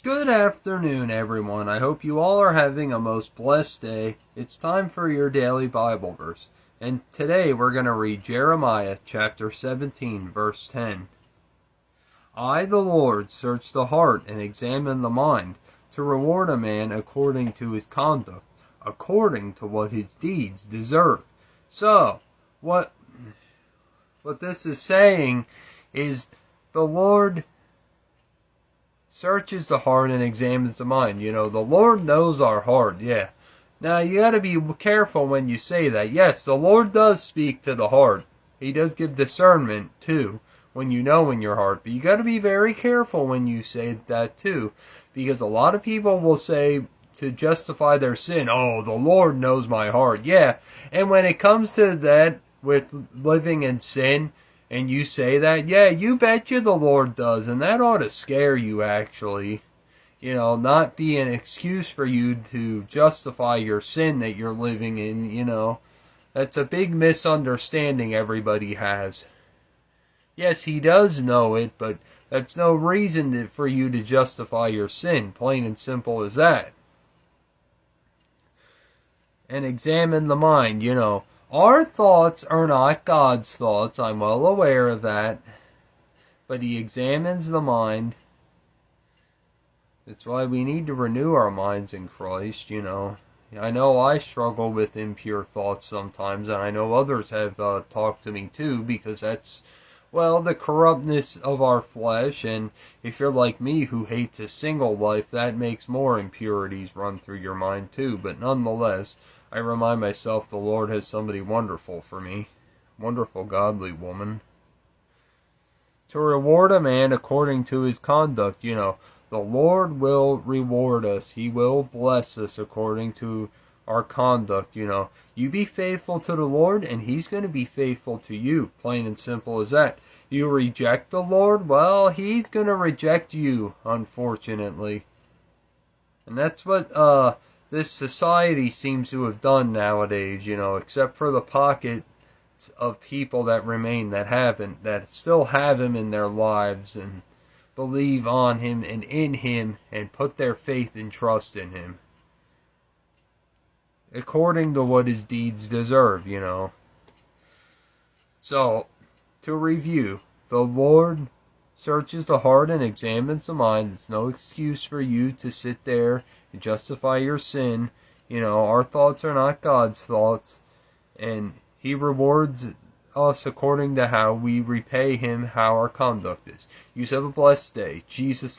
Good afternoon, everyone. I hope you all are having a most blessed day. It's time for your daily Bible verse. And today we're going to read Jeremiah chapter 17, verse 10. I, the Lord, search the heart and examine the mind, to reward a man according to his conduct, according to what his deeds deserve. So, what this is saying is the Lord searches the heart and examines the mind. You know, the Lord knows our heart, yeah. Now, you gotta be careful when you say that. Yes, the Lord does speak to the heart. He does give discernment, too, when you know in your heart. But you gotta be very careful when you say that, too. Because a lot of people will say, to justify their sin, oh, the Lord knows my heart. Yeah, and when it comes to that, with living in sin, and you say that, yeah, you betcha the Lord does, and that ought to scare you, actually. You know, not be an excuse for you to justify your sin that you're living in, you know. That's a big misunderstanding everybody has. Yes, he does know it, but that's no reason for you to justify your sin, plain and simple as that. And examine the mind, you know. Our thoughts are not God's thoughts, I'm well aware of that. But he examines the mind. That's why we need to renew our minds in Christ, you know. I know I struggle with impure thoughts sometimes, and I know others have talked to me too, because that's, well, the corruptness of our flesh, and if you're like me who hates a single life, that makes more impurities run through your mind too. But nonetheless, I remind myself the Lord has somebody wonderful for me. Wonderful godly woman. To reward a man according to his conduct, you know. The Lord will reward us. He will bless us according to our conduct, you know. You be faithful to the Lord, and he's going to be faithful to you. Plain and simple as that. You reject the Lord, well, he's going to reject you, unfortunately. And that's what this society seems to have done nowadays, you know, except for the pocket of people that remain that haven't, that still have him in their lives and believe on him and in him and put their faith and trust in him according to what his deeds deserve, you know. So, to review, the Lord searches the heart and examines the mind. It's no excuse for you to sit there and justify your sin. You know, our thoughts are not God's thoughts, and he rewards us according to how we repay him, how our conduct is. You have a blessed day. Jesus